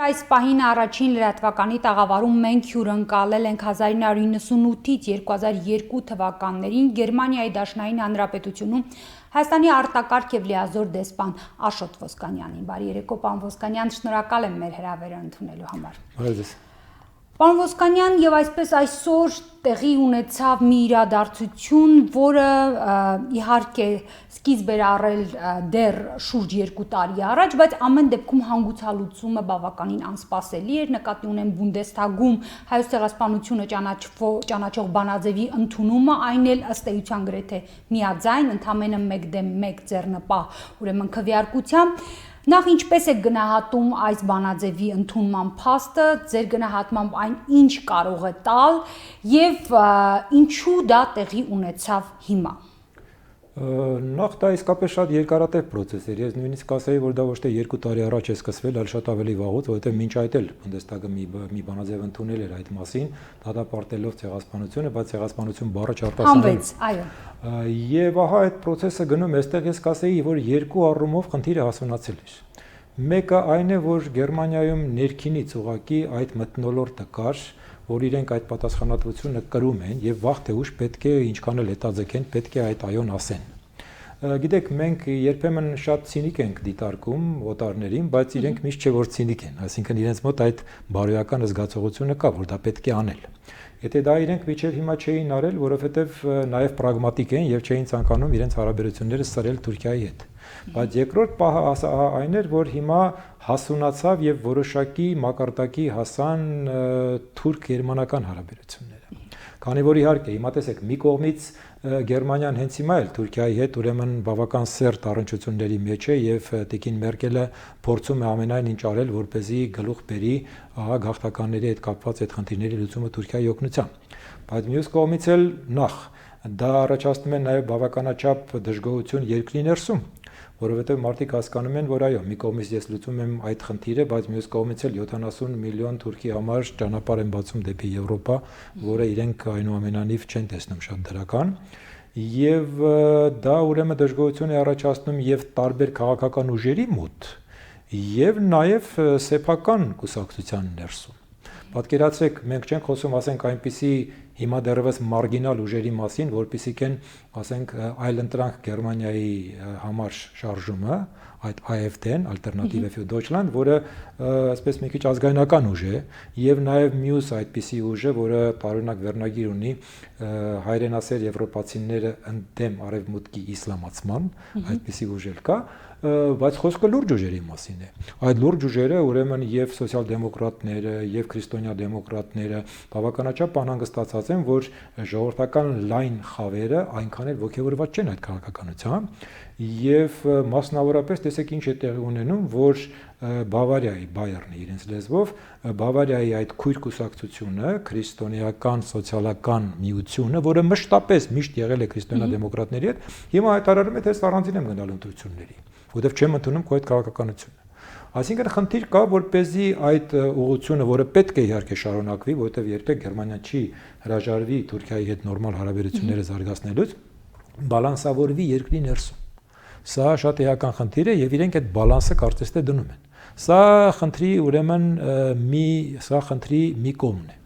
Այս պահին առաջին լրատվականի տաղավարում մենք հյուրընկալել ենք 1998-ից 2002 թվականներին Գերմանիայի Դաշնային Հանրապետությունում Հայաստանի արտակարգ եւ լիազոր դեսպան Աշոտ Ոսկանյանին։ Բարի երեկո, պարոն Ոսկանյան, շնորհակալ եմ մեր հրավերը ընդունելու համար։ Պարոն Ոսկանյան, եւ այսպես այսօր տեղի ունեցավ մի իրադարձություն, որը իհարկե սկիզբ էր առել դեռ շուրջ 2 տարի առաջ, բայց ամեն դեպքում հանգուցալուծումը բավականին անսպասելի էր, նկատի ունեմ Բունդեսթագում հայոց ցեղասպանությունը ճանաչող բանաձևի ընդունումը, այն էլ ըստ էության գրեթե միաձայն, ընդամենը 1-1 ձեռնպահ, ուրեմն քվեարկությամբ։ Նախ ինչպես է գնահատում այս բանաձևի ընդունման փաստը, ձեր գնահատմամբ այն ինչ կարող է տալ եւ ինչու դա տեղի ունեցավ հիմա։ Նախ դա իսկապես շատ երկարատև process էր, ես նույնիսկ ասեի, որ դա ոչ թե 2 տարի առաջ է սկսվել, այլ շատ ավելի վաղուց, որովհետեւ մինչ այդ էլ Բունդեսթագը մի բանաձև ընդունել էր այդ մասին, դատապարտելով ցեղասպանությունը, բայց ցեղասպանություն բառը չարտասանեց։ Այո։ Եվ ահա այդ process-ը գնում, այստեղ ես կասեի, որ երկու առումով խնդիրը հասունացել էր։ Մեկը այն է, որ Գերմանիայում ներքինից ուղղակի այդ մթնոլորտը կար, որ իրենք այդ պատասխանատվությունը կրում են եւ վաղ թե ուշ պետք է ինչքան էլ հետաձգեն, պետք է այդ այոն ասեն։ Գիտեք, մենք երբեմն շատ ցինիկ ենք դիտարկում օտարներին, բայց իրենք միշտ չէ որ ցինիկ են, այսինքն իրենց մոտ այդ բարոյական զգացողությունը կա, որ դա պետք է անել։ Եթե դա իրենք միջև հիմա չէին արել, որովհետև նաև պրագմատիկ են եւ չէին ցանկանում իրենց հարաբերությունները սրել Թուրքիայի հետ։ Բայց երկրորդ պահը այն էր, որ հիմա հասունացավ եւ որոշակի մակարդակի հասան թուրք-գերմանական հարաբերությունները։ Քանի որ իհարկե, հիմա տեսեք, մի կողմից Գերմանիան հենց հիմա էլ Թուրքիայի հետ ուրեմն բավական սերտ առնչությունների մեջ է եւ Տիկին Մերկելը փորձում է ամենայն ինչ արել, որպեսզի գլուխ բերի ահա գաղթականների հետ կապված այդ խնդիրների լուծումը Թուրքիայի օգնությամբ։ Բայց մյուս կողմից էլ նախ դա առաջացնում է նաեւ բավականաչափ դժգոհություն երկրի ներսում, որովհետեւ մարդիկ հասկանում են, որ այո, մի կողմից ես լուծում եմ այդ խնդիրը, բայց մյուս կողմից էլ 70 միլիոն թուրքի համար ճանապարհ են բացում դեպի Եվրոպա, որը իրենք այնուամենայնիվ չեն տեսնում շատ դրական, եւ դա ուրեմն դժգոհություն է առաջացնում եւ տարբեր քաղաքական ուժերի մոտ, եւ նաեւ սեփական կուսակցության ներսում։ Պատկերացրեք, մենք չենք խոսում, ասենք, այնպիսի հիմա դեռևս մարգինալ ուժերի մասին, որպիսիք են, ասենք, այլընտրանք Գերմանիայի համար շարժումը, այդ AfD-ն, Alternative für Deutschland, որը այսպես մի քիչ ազգայնական ուժ է, եւ նաեւ մյուս այդպիսի ուժը, որը տարօրինակ վերնագիր ունի հայրենասեր եվրոպացիները ընդդեմ արևմուտքի իսլամացման, այդպիսի ուժ էլ կա, բայց խոսքը լուրջ ուժերի մասին է։ Այդ լուրջ ուժերը ուրեմն եւ սոցիալ-դեմոկրատները եւ քրիստոնյա դեմոկրատները բավականաչափ անհանգստացած են, որ ժողովրդական լայն խավերը այնքան էլ ողջավորված չեն այդ քաղաքականությամբ եւ մասնավորապես տեսեք ինչ է տեղի ունենում, որ Բավարիայի Բայերնի իրենց լեզվով Բավարիայի այդ քույր կուսակցությունը, քրիստոնեական սոցիալական միությունը, որը մշտապես միշտ եղել է քրիստոնյա դեմոկրատների հետ, հիմա հայտարարում է, թե առանձին եմ գնալ ընտրությունների, որովհետև չեմ ընդունում քո այդ քաղաքականությունը։ Այսինքն խնդիր կա, որպեսզի այդ ուղղությունը, որը պետք է իհարկե շարունակվի, որովհետև երբեք Գերմանիան չի հրաժարվի Թուրքիայի հետ նորմալ հարաբերությունները զարգացնելուց, բալանսավորվի երկրի ներսում։ Սա շատ էական խնդիր է եւ իրենք այդ բալանսը կարծես թե դնում են։ Սա խնդրի ուրեմն մի կողմն է։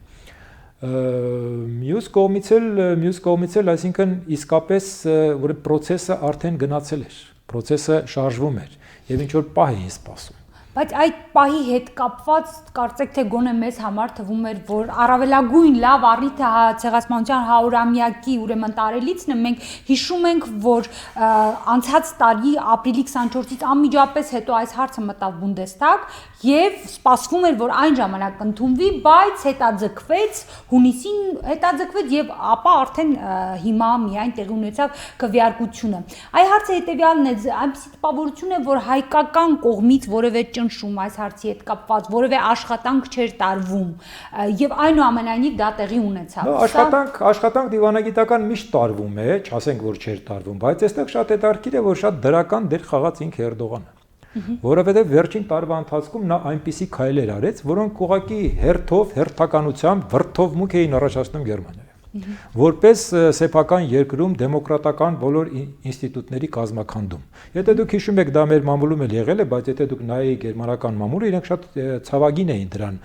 Մյուս կողմից էլ, այսինքն իսկապես ուրեմն process-ը արդեն գնացել էր, process-ը շարժվում էր եւ ինչ որ պահ էին սպասում։ Բայց այդ պահի հետ կապված կարծեք թե գոնե մեզ համար թվում էր, որ առավելագույն լավ առիթը ցեղասպանության 100-ամյակի ուրեմն տարելիցն է, մենք հիշում ենք, որ անցած տարի ապրիլի 24-ից անմիջապես հետո այս հարցը մտավ Բունդեսթագ եւ սպասվում էր, որ այն ժամանակ ընդունվի, բայց հետաձգվեց, հունիսին հետաձգվեց եւ ապա արդեն հիմա միայն տեղի ունեցավ քվեարկությունը։ Այ հարցը հետեւյալն է, այնպիսի տպավորություն է, որ հայկական կողմից որևէ ճնշում այս հարցի հետ կապված, որևէ աշխատանք չէր տարվում եւ այնուամենայնիվ դա տեղի ունեցավ։ Աշխատանք դիվանագիտական միշտ տարվում է, չասենք որ չէր տարվում, բայց այստեղ շատ հետաքրքիր է, որ շատ դրական դեր խաղաց ինքը Էրդողանը, որովհետեւ վերջին տարվա ընթացքում նա այնպիսի քայլեր արեց, որոնք ուղղակի հերթականությամբ վրթովմունք էին առաջացնում Գերմանիայում։ որպես սեփական երկրում դեմոկրատական բոլոր ինստիտուտների կազմաքանդում։ Եթե դուք հիշում եք, դա մեր մամուլում էլ եղել է, բայց եթե դուք նայեք գերմանական մամուլը, իրենք շատ ցավագին էին դրան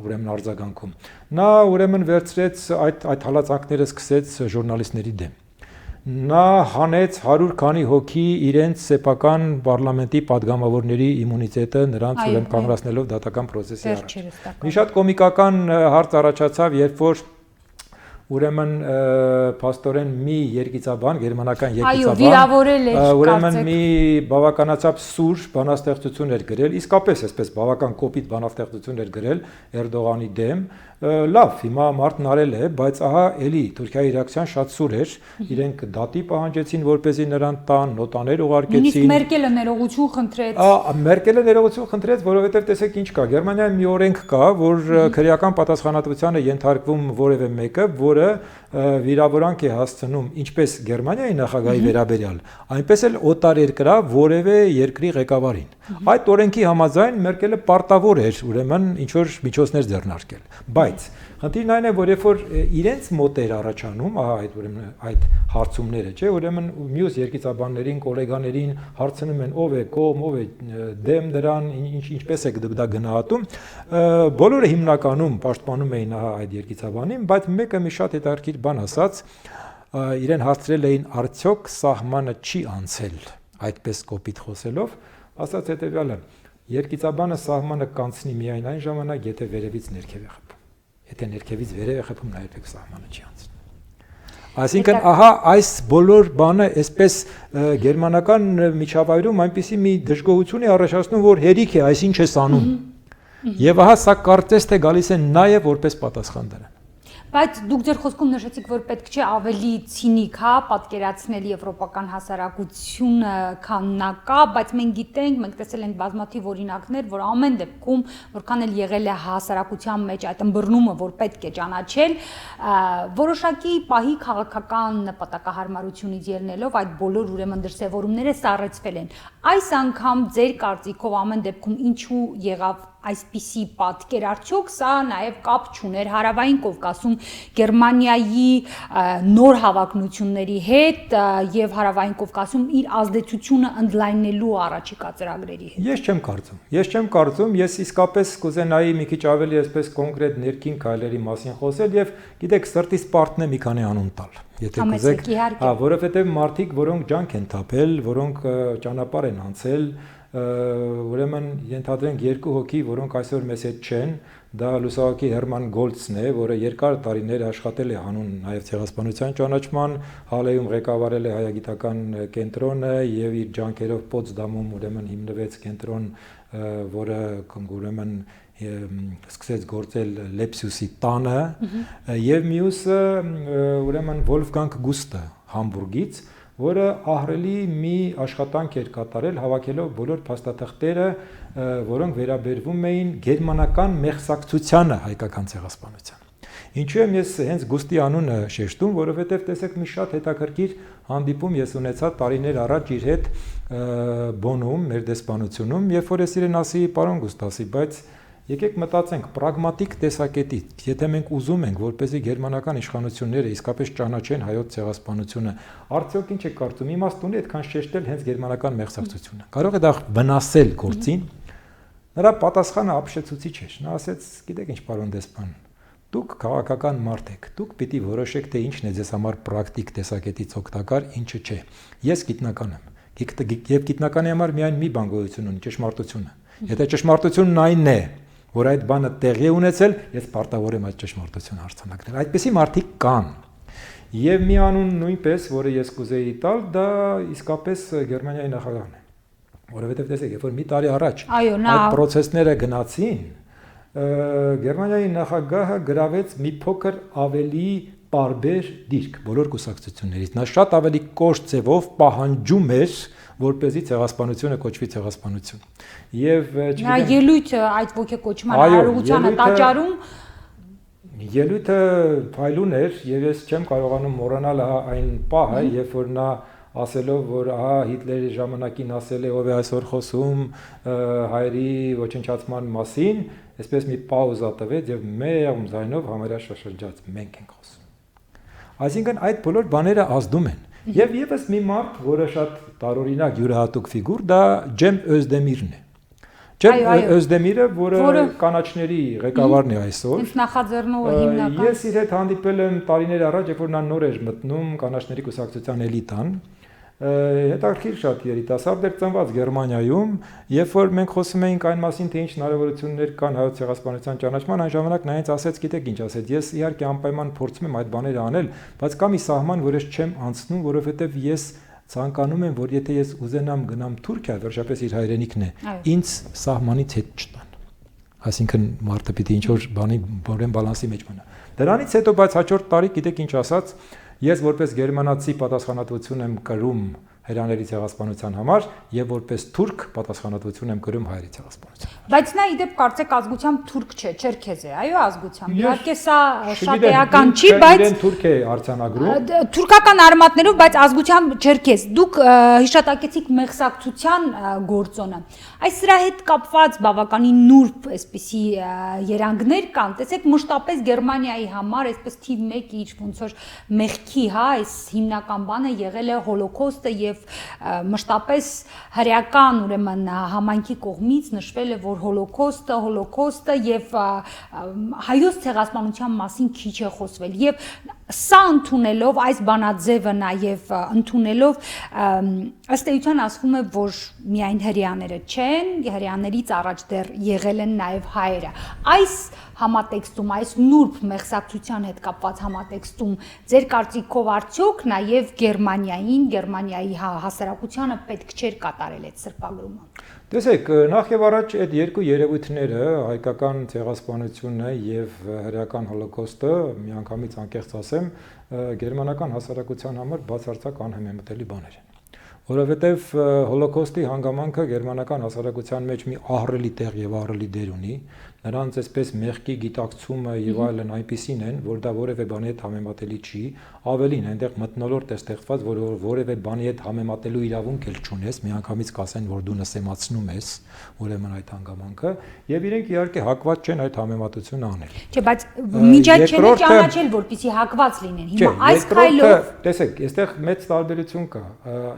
ուրեմն արձագանքում։ Նա ուրեմն վերցրեց այդ հալածանքները սկսեց ժուրնալիստների դեմ։ Նա հանեց 100 քանի հոգի իրենց սեփական պարլամենտի падգամավորների իմունիտետը նրանց ուրեմն կանգնեցնելով դատական process-ի առաջ։ Մի շատ կոմիկական հարց առաջացավ, երբ որ ուրեմն փաստորեն մի երգիծաբան, գերմանական երգիծաբան, ուրեմն մի բավականացած սուր բանաստեղծություն էր գրել, իսկապես այսպես բավական կոպիտ բանաստեղծություն էր գրել Էրդողանի դեմ, լավ, հիմա մարդն արել է, բայց ահա էլի Թուրքիայի ռեակցիան շատ սուր էր, իրենք դատի պահանջեցին, որպեսզի նրան տան, նոտաներ ուղարկեցին։ Նույնիսկ Մերկելը ներողություն խնդրեց։ Մերկելը ներողություն խնդրեց, որովհետև տեսեք ինչ կա, Գերմանիայում մի օրենք կա, որ քրեական պատասխանատվության է ենթարկվում որևէ մեկը, որը վիրավորանք է հասցնում ինչպես Գերմանիայի նախագահի վերաբերյալ, այնպես էլ օտարերկրյա որևէ երկրի ղեկավարին։ Այդ օրենքի համաձայն Մերկելը պարտավոր էր ուրեմն ինչ որ միջոցներ ձեռնարկել։ Բայց խնդիրն այն է, որ երբ որ իրենց մոտ էր առաջանում, ահա այդ ուրեմն այդ հարցումները, չէ, ուրեմն մյուս երկիծաբաններին, գոլեգաներին հարցնում են ով է կողմ, ով է դեմ դրան, ինչպես է դա գնահատում, բոլորը հիմնականում պաշտպանում էին ահա այդ երկիծաբանին, բայց մեկը մի շատ հետաքրքիր բան ասաց, իրեն հարցրել էին արդյոք սահմանը չի անցել, այդպես կոպիտ խոսելով, ասաց հետևյալը. երկիծաբանը սահմանը կանցնի միայն այն ժամանակ, եթե վերևից ներքև է խփում։ Եթե ներքևից վերև է խփում, նա երբեք սահմանը չի անցնում։ Այսինքն, ահա այս բոլոր բանը այսպես գերմանական միջավայրում այնպիսի մի դժգոհություն է առաջացնում, որ հերիք է, այսինչ է անում։ Եվ ահա սա կարծես թե գալիս է նաև որպես պատասխան դրան։ Բայց դուք ձեր խոսքում նշեցիք, որ պետք չէ ավելի ցինիկ, հա, պատկերացնել եվրոպական հասարակությունը, քան նա կա, բայց մենք գիտենք, մենք տեսել ենք բազմաթիվ օրինակներ, որ ամեն դեպքում, որքան էլ եղել է հասարակության մեջ այդ ըմբռնումը, որ պետք է ճանաչել, որոշակի պահի քաղաքական նպատակահարմարությունից ելնելով այդ բոլոր ուրեմն դրսևորումները սառեցվել են։ Այս անգամ ձեր կարծիքով ամեն դեպքում ինչու եղավ այսպիսի պատկեր, արդյոք սա նաև կապ չուներ Հարավային Կովկասում Գերմանիայի նոր հավակնությունների հետ եւ Հարավային Կովկասում իր ազդեցությունը ընդլայնելու առաջիկա ծրագրերի հետ։ Ես չեմ կարծում, ես իսկապես կուզենայի մի քիչ ավելի այսպես կոնկրետ ներքին քայլերի մասին խոսել եւ գիտեք սրտից պարտն է մի քանի անուն տալ։ Եթե կուզեք, որովհետեւ մարդիկ, որոնք ջանք են թափել, որոնք ճանապարհ են անցել, ուրեմն ենթադրենք երկու հոգի, որոնք այսօր մեզ հետ չեն, դա լուսահոգի Հերման Գոլցն է, որը երկար տարիներ աշխատել է հանուն նաև ցեղասպանության ճանաչման, Հալեյում ղեկավարել է հայագիտական կենտրոնը եւ իր ջանքերով Պոցդամում ուրեմն հիմնվեց կենտրոն, որը ուրեմն սկսեց գործել Լեպսյուսի տանը, եւ մյուսը ուրեմն Վոլֆգանգ Գուստը Համբուրգից, որը ահռելի մի աշխատանք էր կատարել հավաքելով բոլոր փաստաթղթերը, որոնք վերաբերվում էին գերմանական մեղսակցությանը հայկական ցեղասպանության։ Ինչու եմ ես հենց Գուստի անունը շեշտում, որովհետև տեսեք մի շատ հետաքրքիր հանդիպում ես ունեցա տարիներ առաջ իր հետ Բոնում, մեր դեսպանությունում, երբ որ ես իրեն ասի, պարոն Գուստասի, բայց եկեք մտածենք պրագմատիկ տեսակետից, եթե մենք ուզում ենք, որպեսզի գերմանական իշխանությունները իսկապես ճանաչեն հայոց ցեղասպանությունը, արդյոք ինչ է կարծում, իմաստուն է այդքան շեշտել հենց գերմանական մեղսակցությունը։ Կարող է դա վնասել գործին։ Նրա պատասխանը ապշեցուցիչ էր։ Նա ասեց, գիտեք ինչ, պարոն դեսպան, դուք քաղաքական մարդ եք, դուք պիտի որոշեք, թե ինչն է ձեզ համար պրակտիկ տեսակետից օգտակար, ինչը չէ։ Ես գիտնական եմ։ Եվ գիտնականի համար միայն մի բան գոյություն ունի՝ ճշմարտությունը։ Եթե ճշմարտությունն այնն է, որ այդ բանը տեղի է ունեցել, ես պարտավոր եմ այդ ճշմարտությունը արձանագրել։ Այդպիսի մարդիկ կան։ Եվ մի անուն նույնպես, որը ես կուզեի տալ, դա իսկապես Գերմանիայի նախագահն է։ Որովհետև տեսեք, երբ որ մի տարի առաջ այդ process-ները գնացին, Գերմանիայի նախագահը գրավեց մի փոքր ավելի բարբեր դիրք բոլոր կուսակցություններից։ Նա շատ ավելի կոշտ ձևով պահանջում էր, որպեսզի ցեղասպանությունը կոչվի ցեղասպանություն։ Եվ նա ելույթը այդ ոգեկոչման արարողությանը տաճարում ելույթը փայլուն էր եւ ես չեմ կարողանում մոռանալ այն պահը, երբ որ նա ասելով, որ ահա Հիտլերի ժամանակին ասել է ով է այսօր խոսում հայերի ոչնչացման մասին, այսպես մի պաուզա տվեց եւ մեղմ ձայնով համարյա շշնջաց մենք ենք խոսում։ Այսինքն այդ բոլոր բաները ազդում են։ Եվ եւս մի մարդ, որը շատ տարօրինակ յուրահատուկ ֆիգուր, դա Ջեմ Օզդեմիրն է։ Ջեմ Օզդեմիրը, որը կանաչների ղեկավարն է այսօր։ Նախաձեռնողը հիմնական։ Ես իր հետ հանդիպել եմ տարիներ առաջ, երբ որ նա նոր էր մտնում կանաչների կուսակցության էլիտան։ Հետաքրքիր շատ երիտասարդ էր ծնված Գերմանիայում, երբ որ մենք խոսում էինք այն մասին, թե ինչ հնարավորություններ կան հայոց ցեղասպանության ճանաչման, այն ժամանակ նա ինձ ասեց, գիտեք ինչ ասեց, ես իհարկե անպայման փորձում եմ այդ բաները անել, բայց կա մի սահման, որ ես չեմ անցնում, որովհետև ես ցանկանում եմ, որ եթե ես ուզենամ գնամ Թուրքիա, վերջապես իր հայրենիքն է, ինձ սահմանից հետ չտան։ Այսինքն մարդը պիտի ինչ որ բանի բորեն բալանսի մեջ մնա։ Դրանից հետո բայց հաջորդ տարի գիտեք ինչ ասաց, ես որպես գերմանացի պատասխանատվություն եմ կրում հրեաների ցեղասպանության համար եւ որպես թուրք պատասխանատվություն եմ կրում հայերի ցեղասպանության։ Բայց նա իդեպ կարծեք ազգությամբ թուրք չէ, չերքեզ է, այո, ազգությամբ։ Իհարկե սա շատ էական չի, բայց իրեն թուրք է արձանագրում։ Թուրքական արմատներով, բայց ազգությամբ չերքեզ։ Դուք հիշատակեցիք մեղսակցության գործոնը։ Այս սրա հետ կապված բավականին նուրբ այսպիսի երանգներ կան։ Տեսեք, մշտապես Գերմանիայի համար այսպես թիվ 1 իր ոնց որ մեղքի, հա, այս հիմնական բանը եղել է հոլոկոստը եւ մշտապես հրեական ուրեմն համայնքի կողմից նշվել է, որ հոլոկոստը եւ հայոց ցեղասպանության մասին քիչ է խոսվել եւ սա ընդունելով այս բանաձևը նաեւ ընդունելով ըստ էության ասվում է, որ միայն հրեաները չեն, հրեաներից առաջ դեռ եղել են նաեւ հայերը։ Այս համատեքստում, այս նուրբ մեղսակցության հետ կապված համատեքստում ձեր կարծիքով արդյոք նաեւ Գերմանիայի հասարակությանը պետք չէր կատարել այդ սրբագրումը։ Տեսեք, նախ եւ առաջ այդ երկու երևույթները, հայկական ցեղասպանությունը եւ հրեական հոլոկոստը, միանգամից անկեղծ ասեմ, գերմանական հասարակության համար բացարձակ անհամեմատելի բաներ են։ Որովհետեւ հոլոկոստի հանգամանքը գերմանական հասարակության մեջ մի ահռելի տեղ եւ ահռելի դեր ունի, նրանց այսպես մեղքի գիտակցումը եւ այլն այնպիսին են, որ դա որևէ բանի հետ համեմատելի չի, ավելին այնտեղ մթնոլորտ է ստեղծված, որ որևէ բանի հետ համեմատելու իրավունք էլ չունես, միանգամից կասեն, որ դու նսեմացնում ես, ուրեմն այդ հանգամանքը, եւ իրենք իհարկե հակված չեն այդ համեմատությունը անել։ Չէ, բայց մինչ այդ չեն ճանաչել, որպեսզի հակված լինեն։ Հիմա այս քայլով տեսեք, այստեղ մեծ տարբերություն կա,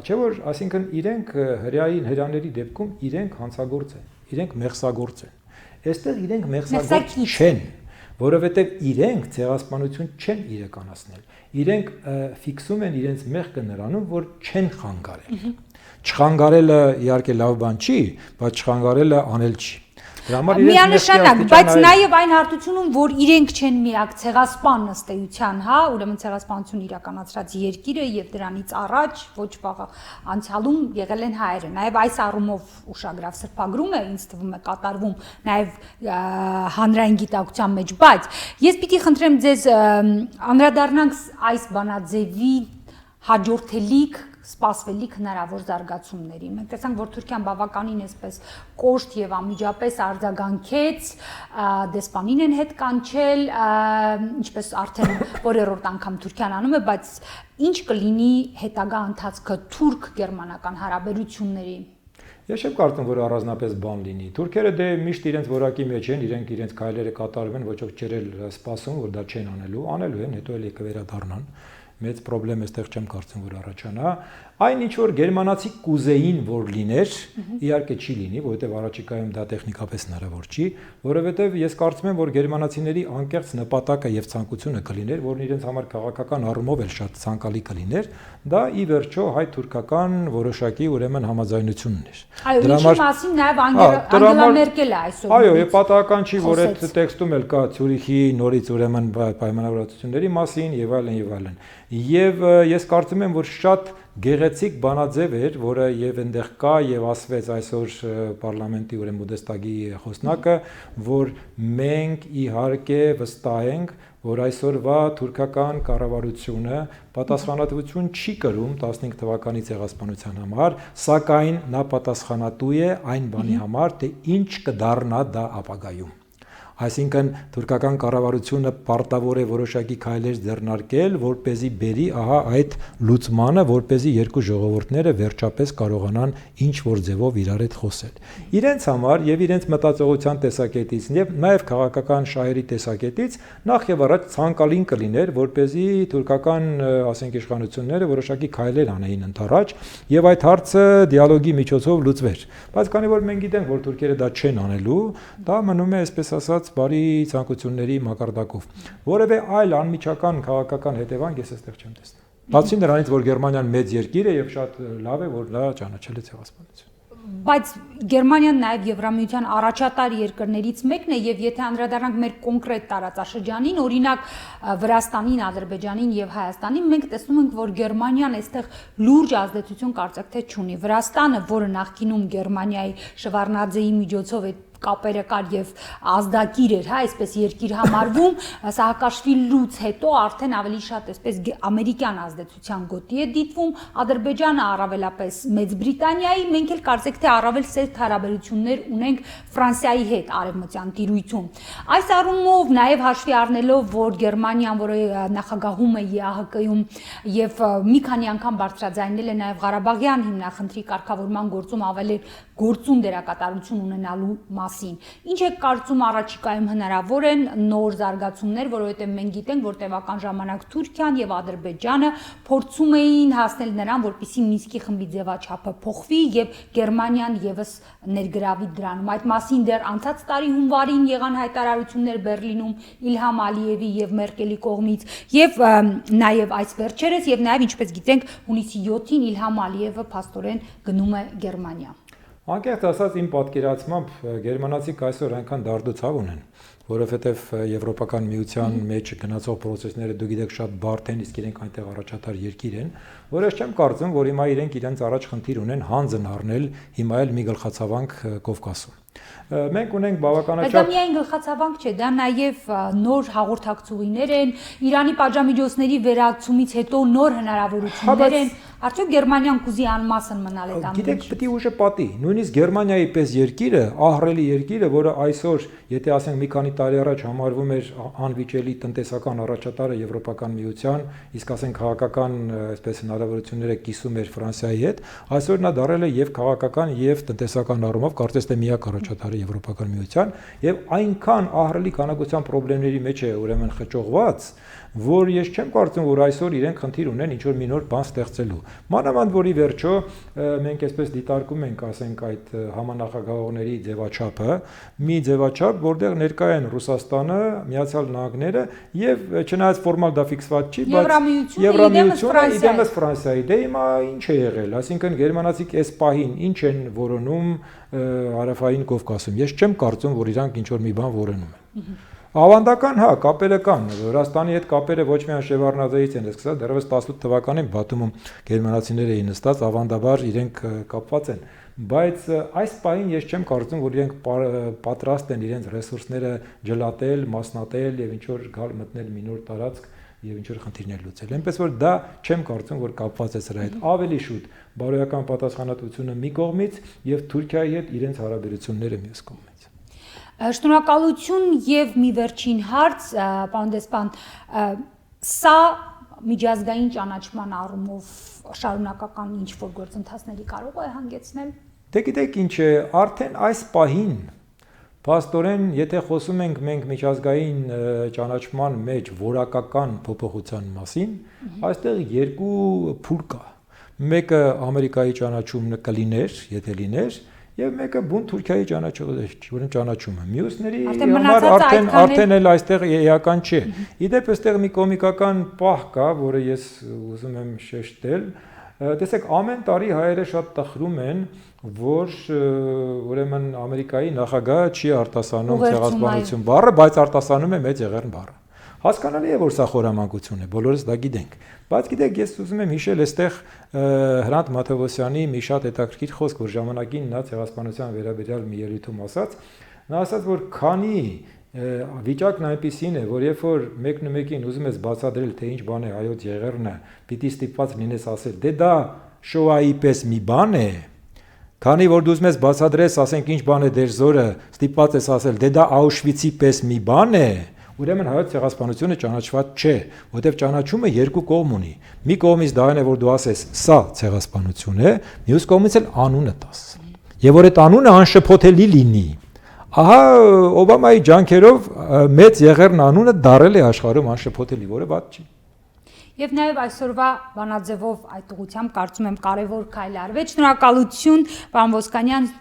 չէ՞ որ, այսինքն իրենք հրեաների դեպքում իրենք հանցագործ են, իրենք մեղսագործ են։ Այստեղ իրենք մեղսագործ չեն, որովհետև իրենք ցեղասպանություն չեն իրականացնել։ Իրենք ֆիքսում են իրենց մեղքը նրանում, որ չեն խանգարել։ Չխանգարելը իհարկե լավ բան չի, բայց չխանգարելը անել չի։ Միանշանակ, բայց նաև այն հարթությունում, որ իրենք չեն միակ ցեղասպան ըստ էության, հա, ուրեմն ցեղասպանություն իրականացրած երկիրը եւ դրանից առաջ ոչ վաղ անցյալում եղել են հայերը։ Նաև այս առումով ուշագրավ սրբագրում է, ինձ թվում է կատարվում նաև հանրային գիտակցության մեջ, բայց ես պիտի խնդրեմ ձեզ անդրադառնանք այս բանաձևի հաջորդելիք սպասվելիք հնարավոր զարգացումների։ Մենք տեսանք, որ Թուրքիան բավականին այսպես կոշտ եւ անմիջապես արձագանքեց, դեսպանին են հետ կանչել, ինչպես արդեն որերորդ անգամ Թուրքիան անում է, բայց ինչ կլինի հետագա ընթացքը թուրք-գերմանական հարաբերությունների։ Ես չեմ կարծում, որ առանձնապես բան լինի։ Թուրքերը դե միշտ իրենց որակի մեջ են, իրենց քայլերը կատարում են, ոչ ոք չերել սպասում, որ դա չեն անելու են, հետո էլ կվերադառնան։ Մեծ խնդրեմ այստեղ չեմ կարծում, որ առաջանա։ Այն ինչ որ գերմանացի կուզեին որ լիներ, իհարկե չի լինի, որովհետև առաջիկայում դա տեխնիկապես հնարավոր չի, որովհետև ես կարծում եմ, որ գերմանացիների անկեղծ նպատակը եւ ցանկությունը կլիներ, որն իրենց համար քաղաքական առումով էլ շատ ցանկալի կլիներ, դա ի վերջո հայ-թուրքական որոշակի ուրեմն համաձայնությունն էր։ Դրա մասին նաեւ Անգելա Մերկելը այսօր։ Այո, եւ պատահական չի, որ այդ տեքստում էլ կա Ցյուրիխի նորից ուրեմն պայմանավորվածությունների մասին եւ այլն եւ այլն։ Եվ ես կարծում եմ, որ շատ գեղեցիկ բանաձև էր, որը եւ այնտեղ կա եւ ասվեց այսօր պարլամենտի ուրեմն Բունդեստագի խոսնակը, որ մենք իհարկե վստահ ենք, որ այսօրվա թուրքական կառավարությունը պատասխանատվություն չի կրում 15 թվականի ցեղասպանության համար, սակայն նա պատասխանատու է այն բանի համար, թե ինչ կդառնա դա ապագայում։ Այսինքն թուրքական կառավարությունը պարտավոր է որոշակի քայլեր ձեռնարկել, որպեսզի բերի ահա այդ լուծմանը, որպեսզի երկու ժողովուրդները վերջապես կարողանան ինչ որ ձևով իրար հետ խոսել։ Իրենց համար եւ իրենց մտածողության տեսակետից եւ նաեւ քաղաքական շահերի տեսակետից նախ եւ առաջ ցանկալին կլիներ, որպեսզի թուրքական, ասենք, իշխանությունները որոշակի քայլեր անեին ընդառաջ եւ այդ հարցը դիալոգի միջոցով լուծվեր։ Բայց քանի որ մենք գիտենք, որ թուրքերը դա չեն անելու, դա մնում է, այսպես ասած, բարի ցանկությունների մակարդակով։ Որևէ այլ անմիջական քաղաքական հետևանք ես այստեղ չեմ տեսնում։ Բացի նրանից, որ Գերմանիան մեծ երկիր է եւ շատ լավ է, որ դա ճանաչել է ցեղասպանությունը։ Բայց Գերմանիան նաև Եվրամիության առաջատար երկրներից մեկն է եւ եթե անդրադառնանք մեր կոնկրետ տարածաշրջանին, օրինակ Վրաստանին, Ադրբեջանին եւ Հայաստանին, մենք տեսնում ենք, որ Գերմանիան այստեղ լուրջ ազդեցություն կարծեք թե չունի։ Վրաստանը, որը նախկինում Գերմանիայի Շևարդնաձեի միջոցով է կապերը կար եւ ազդակիր էր, հա, այսպես երկիր համարվում, Սահակաշվիլուց հետո արդեն ավելի շատ այսպես ամերիկյան ազդեցության գոտի է դիտվում, Ադրբեջանը առավելապես Մեծ Բրիտանիայի, մենք էլ կարծեք թե առավել սերտ հարաբերություններ ունենք Ֆրանսիայի հետ արևմտյան տիրույթում։ Այս առումով նաեւ հաշվի առնելով, որ Գերմանիան, որը նախագահում է ԵԱՀԿ-ում եւ մի քանի անգամ բարձրաձայնել է նաեւ Ղարաբաղյան հիմնախնդրի կարգավորման գործում ավելի գործուն դերակատարություն ունենալու մասին։ Ինչ է կարծում առաջիկայում հնարավոր են նոր զարգացումներ, որովհետև մենք գիտենք, որ տևական ժամանակ Թուրքիան եւ Ադրբեջանը փորձում էին հասնել նրան, որպեսզի Մինսկի խմբի ձևաչափը փոխվի եւ Գերմանիան եւս ներգրավի դրանում։ Այդ մասին դեռ անցած տարի հունվարին եղան հայտարարություններ Բերլինում Իլհամ Ալիևի եւ Մերկելի կողմից եւ նաեւ այս վերջերս եւ նաեւ ինչպես գիտենք հունիսի 7-ին Իլհամ Ալիևը փաստորեն գնում է Գերմանիա։ Անկեղծ ասած իմ պատկերացմամբ գերմանացիք այսօր այնքան դարդուցավ ունեն, որովհետև Եվրոպական միության մեջ գնացող process-ները դու գիտեք շատ բարդ են, իսկ իրենք այնտեղ առաջատար երկիր են, որ ես չեմ կարծում, որ հիմա իրենց առաջ խնդիր ունեն հանձն առնել հիմա էլ մի գլխացավանք Կովկասում։ Մենք ունենք բավականաչափ Դա միայն գլխացավանք չէ, դա նաև նոր հաղորդակցուղիներ են, Իրանի պատժամիջոցների վերացումից հետո նոր հնարավորություններ են, արդյոք Գերմանիան կուզի անմասն մնալ այդ ամենը։ Գիտեք, պետք է ուժը պատի, նույնիսկ Գերմանիայի պես երկիրը, ահռելի երկիրը, որը այսօր, եթե ասենք մի քանի տարի առաջ համարվում էր անվիճելի տնտեսական առաջատարը Եվրոպական միության, իսկ ասենք քաղաքական, այսպես հնարավորությունները կիսում էր Ֆրանսիայի հետ, այսօր նա դարել է եւ քաղաքական եւ տնտեսական առումով կարծես թե միակ առաջատարը Եվրոպական միության եւ այնքան ահռելի քանակության խնդիրների մեջ է ուրեմն խճողված, որ ես չեմ կարծում, որ այսօր իրենք խնդիր ունեն ինչ որ մի նոր բան ստեղծելու։ Մանավանդ որի վերջո մենք այսպես դիտարկում ենք, ասենք, այդ համանախագահողների ձևաչափը, մի ձևաչափ, որտեղ ներկա են Ռուսաստանը, Միացյալ Նահանգները եւ չնայած ֆորմալ դա ֆիքսված չի, բայց Եվրամիությունը իդեմս Ֆրանսիայի։ Դե հիմա ինչ է եղել, այսինքն գերմանացիք այս պահին ինչ են որոնում Հարավային Կովկասում։ Ես չեմ կարծում, որ իրանք ինչ որ մի բան որոնում են։ Ավանդական, հա, կապերը կան, Վրաստանի հետ կապերը ոչ միայն Շևարդնաձեից են սկսած, դեռևս 18 թվականին Բաթումում գերմանացիները էին նստած, ավանդաբար իրենք կապված են, բայց այս պահին ես չեմ կարծում, որ իրենք պատրաստ են իրենց ռեսուրսները ջլատել, մասնատել եւ ինչ որ գալ մտնել մի նոր տարածք եւ ինչ որ խնդիրներ լուծել։ Այնպես որ դա չեմ կարծում, որ կապված է սրա հետ, ավելի շուտ բարոյական պատասխանատվությունը մի կողմից եւ Թուրքիայի հետ իրենց հարաբերությունները մյուս կողմից։ Շնորհակալություն եւ մի վերջին հարց, պարոն դեսպան, սա միջազգային ճանաչման առումով շարունակական ինչ-որ գործընթացների կարող է հանգեցնել։ Դե գիտեք ինչ է, արդեն այս պահին փաստորեն, եթե խոսում ենք մենք միջազգային ճանաչման մեջ որակական փոփոխության մասին, այստեղ երկու փուլ կա։ Մեկը Ամերիկայի ճանաչումն կլիներ, եթե լիներ, եւ մեկը բուն Թուրքիայի ճանաչումը։ Մյուսների համար արդեն էլ այստեղ էական չէ։ Իդեպ այստեղ մի կոմիկական պահ կա, որը ես ուզում եմ շեշտել։ Տեսեք, ամեն տարի հայերը շատ տխրում են, որ ուրեմն Ամերիկայի նախագահը չի արտասանում ցեղասպանություն բառը, բայց արտասանում է մեծ եղեռն բառը։ Հասկանալի է, որ սա խորամանկություն է, բոլորս դա գիտենք։ Բայց գիտեք, ես ուզում եմ հիշել այստեղ Հրանտ Մաթևոսյանի մի շատ հետաքրքիր խոսք, որ ժամանակին նա ցեղասպանության վերաբերյալ մի ելույթում ասաց, նա ասաց, որ քանի վիճակն այնպիսին է, որ երբ որ մեկնումեկին ուզում ես բացատրել, թե ինչ բան է հայոց եղեռնը, պիտի ստիպված լինես ասել, դե դա շոուայի պես մի բան է, Քանի որ դու ուզում ես բացատրես, ասենք ինչ բան է դերձորը, ստիպված ես ասել, դե դա Աուշվիցի պես մի բան է, ուրեմն հայոց ցեղասպանությունը ճանաչված չէ, որտեղ ճանաչումը երկու կողմ ունի։ Մի կողմից դա այն է, որ դու ասես, սա ցեղասպանություն է, մյուս կողմից էլ անունը տաս։ Եվ որ այդ անունը անշփոթելի լինի։ Ահա Օբամայի ջանքերով մեծ Եղեռն անունը դարել է աշխարհում անշփոթելի, որը վատ չի։ Եվ նաև այսօրվա բանաձևով այդ ուղղությամբ կարծում եմ կարևոր քայլ արվեց։ Շնորհակալություն, պարոն Ոսկանյան։